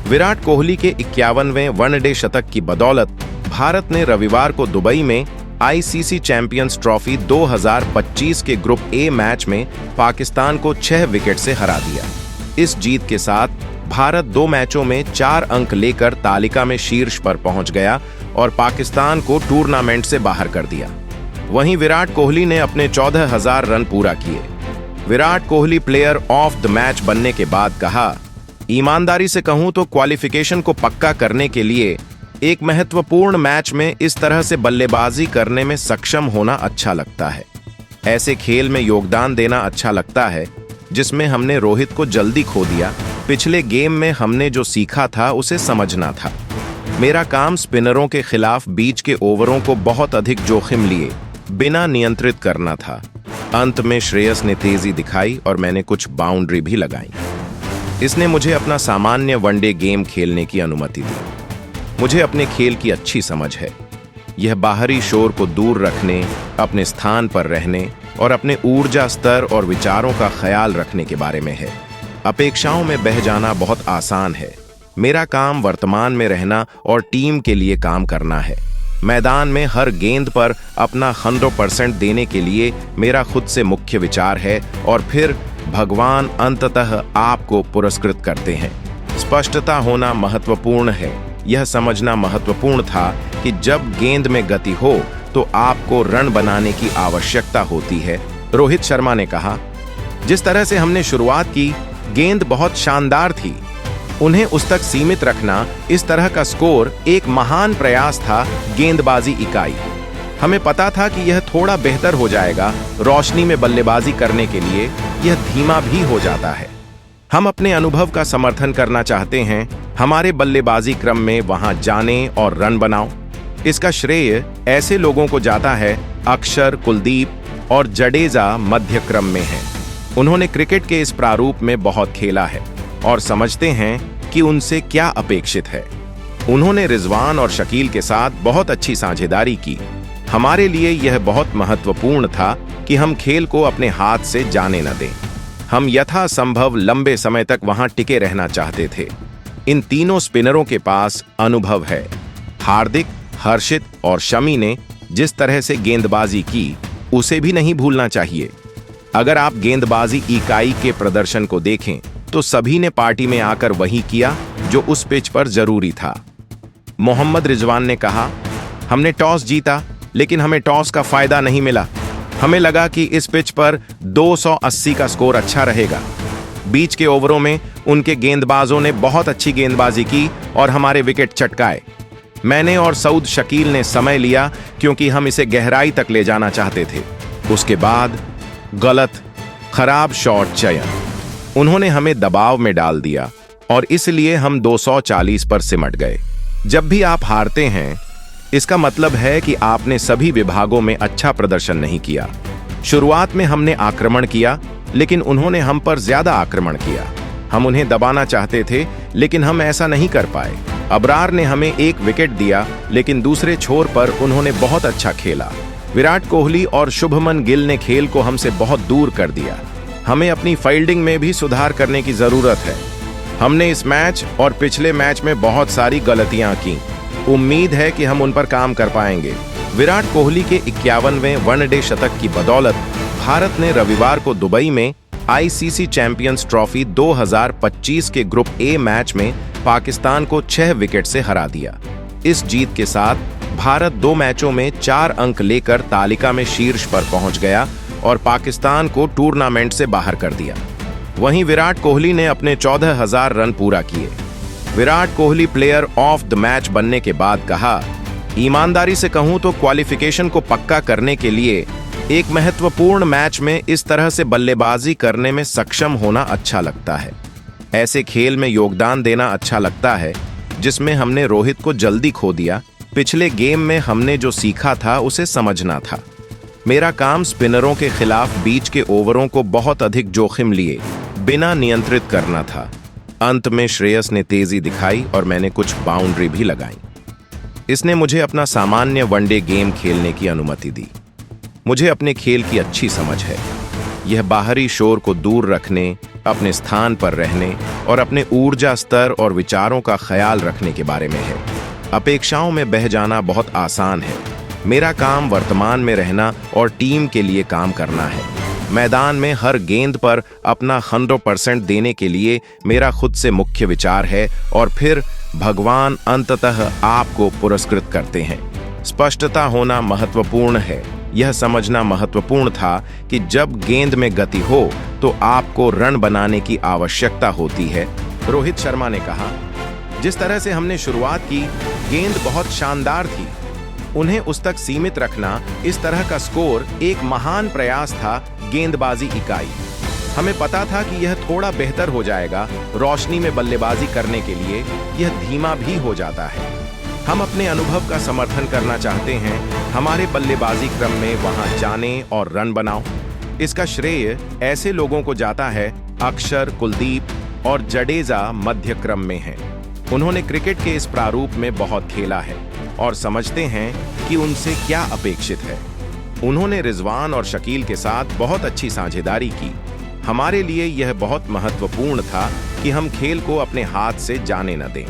विराट कोहली के 51वें वनडे शतक की बदौलत भारत ने रविवार को दुबई में आईसीसी चैंपियंस ट्रॉफी 2025 के ग्रुप ए मैच में पाकिस्तान को 6 विकेट से हरा दिया। इस जीत के साथ भारत 2 मैचों में 4 अंक लेकर तालिका में शीर्ष पर पहुंच गया और पाकिस्तान को टूर्नामेंट से बाहर कर दिया। वहीं विराट कोहली ने अपने 14,000 रन पूरा किए। Virat Kohli player of the match बनने के बाद कहा, ईमानदारी से कहूं तो क्वालिफिकेशन को पक्का करने के लिए एक महत्वपूर्ण मैच में इस तरह से बल्लेबाजी करने में सक्षम होना अच्छा लगता है। ऐसे खेल में योगदान देना अच्छा लगता है जिसमें हमने रोहित को जल्दी खो दिया। पिछले गेम में हमने जो सीखा था उसे समझना था। मेरा काम स्पिनरों के खिलाफ बीच के ओवरों को बहुत अधिक जोखिम लिए बिना नियंत्रित करना था। अंत में श्रेयस ने तेजी दिखाई और मैंने कुछ बाउंड्री भी लगाई। इसने मुझे अपना सामान्य वनडे गेम खेलने की अनुमति दी। मुझे अपने खेल की अच्छी समझ है। यह बाहरी शोर को दूर रखने, अपने स्थान पर रहने और अपने ऊर्जा स्तर और विचारों का ख्याल रखने के बारे में है। अपेक्षाओं में बह जाना बहुत आसान है। मेरा काम वर्तमान में रहना और टीम के लिए काम करना है। मैदान में हर गेंद पर अपना 100% देने के लिए मेरा खुद से मुख्य विचार है और फिर भगवान अंततः आपको पुरस्कृत करते हैं। स्पष्टता होना महत्वपूर्ण है। यह समझना महत्वपूर्ण था कि जब गेंद में गति हो तो आपको रन बनाने की आवश्यकता होती है। रोहित शर्मा ने कहा, जिस तरह से हमने शुरुआत की, गेंद बहुत शानदार थी। उन्हें उस तक सीमित रखना, इस तरह का स्कोर एक महान प्रयास था। गेंदबाजी इकाई, हमें पता था कि यह थोड़ा बेहतर हो जाएगा। रोशनी में बल्लेबाजी करने के लिए यह धीमा भी हो जाता है। हम अपने अनुभव का समर्थन करना चाहते हैं। हमारे बल्लेबाजी क्रम में वहां जाने और रन बनाओ। इसका श्रेय ऐसे लोगों को जाता है। अक्षर, कुलदीप और जडेजा मध्य क्रम में हैं। उन्होंने क्रिकेट के इस प्रारूप में बहुत खेला है और समझते हैं कि उनसे क्या अपेक्षित है। उन्होंने रिजवान और शकील के साथ बहुत अच्छी साझेदारी की। हमारे लिए यह बहुत महत्वपूर्ण था कि हम खेल को अपने हाथ से जाने न दें। हम यथासंभव लंबे समय तक वहां टिके रहना चाहते थे। इन तीनों स्पिनरों के पास अनुभव है। हार्दिक, हर्षित और शमी ने जिस तरह से गेंदबाजी की उसे भी नहीं भूलना चाहिए। अगर आप गेंदबाजी इकाई के प्रदर्शन को देखें तो सभी ने पार्टी में आकर वही किया जो उस पिच पर जरूरी था। मोहम्मद रिजवान ने कहा, हमने टॉस जीता लेकिन हमें टॉस का फायदा नहीं मिला। हमें लगा कि इस पिच पर 280 का स्कोर अच्छा रहेगा। बीच के ओवरों में उनके गेंदबाजों ने बहुत अच्छी गेंदबाजी की और हमारे विकेट चटकाए। मैंने और सऊद शकील ने समय लिया क्योंकि हम इसे गहराई तक ले जाना चाहते थे। उसके बाद गलत, खराब शॉट चयन, उन्होंने हमें दबाव में डाल दिया और इसलिए हम 240 पर सिमट गए। जब भी आप हारते हैं, इसका मतलब है कि आपने सभी विभागों में अच्छा प्रदर्शन नहीं किया। शुरुआत में हमने आक्रमण किया लेकिन उन्होंने हम पर ज्यादा आक्रमण किया। हम उन्हें दबाना चाहते थे लेकिन हम ऐसा नहीं कर पाए। अबरार ने हमें 1 विकेट दिया लेकिन दूसरे छोर पर उन्होंने बहुत अच्छा खेला। विराट कोहली और शुभमन गिल ने खेल को हमसे बहुत दूर कर दिया। हमें अपनी फील्डिंग में भी सुधार करने की जरूरत है। हमने इस मैच और पिछले मैच में बहुत सारी गलतियां की। उम्मीद है कि हम उन पर काम कर पाएंगे। विराट कोहली के 51वें वनडे शतक की बदौलत भारत ने रविवार को दुबई में आईसीसी चैंपियंस ट्रॉफी 2025 के ग्रुप ए मैच में पाकिस्तान को 6 विकेट से हरा दिया। इस जीत के साथ भारत 2 मैचों में 4 अंक लेकर तालिका में शीर्ष पर पहुंच गया और पाकिस्तान को टूर्नामेंट से बाहर कर दिया। वहीं विराट कोहली ने अपने 14,000 रन पूरा किए। Virat Kohli player of the match बनने के बाद कहा, ईमानदारी से कहूं तो क्वालिफिकेशन को पक्का करने के लिए एक महत्वपूर्ण मैच में इस तरह से बल्लेबाजी करने में सक्षम होना अच्छा लगता है। ऐसे खेल में योगदान देना अच्छा लगता है जिसमें हमने रोहित को जल्दी खो दिया। पिछले गेम में हमने जो सीखा था उसे समझना था। मेरा काम स्पिनरों के खिलाफ बीच के ओवरों को बहुत अधिक जोखिम लिए बिना नियंत्रित करना था। अंत में श्रेयस ने तेजी दिखाई और मैंने कुछ बाउंड्री भी लगाई। इसने मुझे अपना सामान्य वनडे गेम खेलने की अनुमति दी। मुझे अपने खेल की अच्छी समझ है। यह बाहरी शोर को दूर रखने, अपने स्थान पर रहने और अपने ऊर्जा स्तर और विचारों का ख्याल रखने के बारे में है। अपेक्षाओं में बह जाना बहुत आसान है। मेरा काम वर्तमान में रहना और टीम के लिए काम करना है। मैदान में हर गेंद पर अपना 100% देने के लिए मेरा खुद से मुख्य विचार है और फिर भगवान अंततः आपको पुरस्कृत करते हैं। स्पष्टता होना महत्वपूर्ण है। यह समझना महत्वपूर्ण था कि जब गेंद में गति हो तो आपको रन बनाने की आवश्यकता होती है। रोहित शर्मा ने कहा, जिस तरह से हमने शुरुआत की, गेंद बहुत शानदार थी। उन्हें उस तक सीमित रखना, इस तरह का स्कोर एक महान प्रयास था। गेंदबाजी इकाई, हमें पता था कि यह थोड़ा बेहतर हो जाएगा। रोशनी में बल्लेबाजी करने के लिए यह धीमा भी हो जाता है। हम अपने अनुभव का समर्थन करना चाहते हैं। हमारे बल्लेबाजी क्रम में वहां जाने और रन बनाओ। इसका श्रेय ऐसे लोगों को जाता है। अक्षर, कुलदीप और जडेजा मध्य क्रम में हैं। उन्होंने क्रिकेट के इस प्रारूप में बहुत खेला है और समझते हैं कि उनसे क्या अपेक्षित है। उन्होंने रिजवान और शकील के साथ बहुत अच्छी साझेदारी की। हमारे लिए यह बहुत महत्वपूर्ण था कि हम खेल को अपने हाथ से जाने न दें।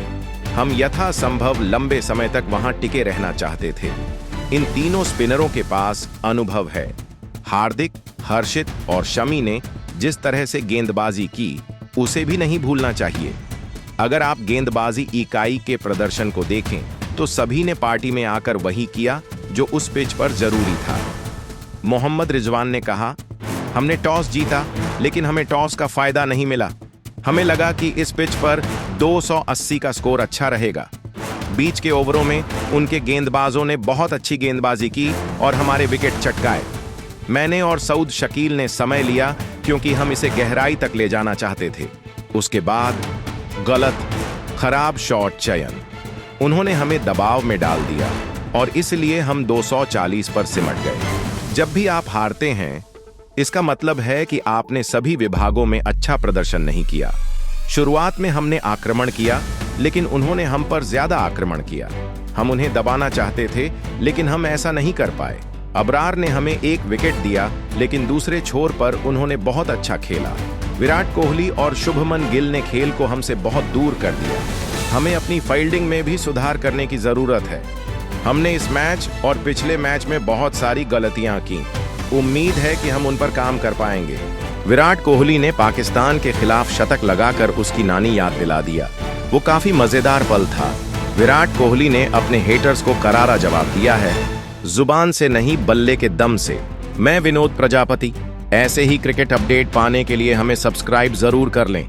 हम यथासंभव लंबे समय तक वहां टिके रहना चाहते थे। इन तीनों स्पिनरों के पास अनुभव है। हार्दिक, हर्षित और शमी ने जिस तरह से गेंदबाजी की, उसे भी नहीं भूलना चाहिए। अगर आप गेंदबाजी इकाई के प्रदर्शन को देखें तो सभी ने पार्टी में आकर वही किया जो उस पिच पर जरूरी था। मोहम्मद रिजवान ने कहा, हमने टॉस जीता लेकिन हमें टॉस का फायदा नहीं मिला। हमें लगा कि इस पिच पर 280 का स्कोर अच्छा रहेगा। बीच के ओवरों में उनके गेंदबाजों ने बहुत अच्छी गेंदबाजी की और हमारे विकेट चटकाए। मैंने और सऊद शकील ने समय लिया क्योंकि हम इसे गहराई तक ले जाना चाहते थे। उसके बाद गलत, खराब शॉट चयन, उन्होंने हमें दबाव में डाल दिया और इसलिए हम 240 पर सिमट गए। जब भी आप हारते हैं, इसका मतलब है कि आपने सभी विभागों में अच्छा प्रदर्शन नहीं किया। शुरुआत में हमने आक्रमण किया लेकिन उन्होंने हम पर ज्यादा आक्रमण किया। हम उन्हें दबाना चाहते थे लेकिन हम ऐसा नहीं कर पाए। अबरार ने हमें एक विकेट दिया लेकिन दूसरे छोर पर उन्होंने बहुत अच्छा खेला। विराट कोहली और शुभमन गिल ने खेल को हमसे बहुत दूर कर दिया। हमें अपनी फील्डिंग में भी सुधार करने की जरूरत है। हमने इस मैच और पिछले मैच में बहुत सारी गलतियां की। उम्मीद है कि हम उन पर काम कर पाएंगे। विराट कोहली ने पाकिस्तान के खिलाफ शतक लगाकर उसकी नानी याद दिला दिया। वो काफी मजेदार पल था। विराट कोहली ने अपने हेटर्स को करारा जवाब दिया है, जुबान से नहीं बल्ले के दम से। मैं विनोद प्रजापति। ऐसे ही क्रिकेट अपडेट पाने के लिए हमें सब्सक्राइब जरूर कर लें।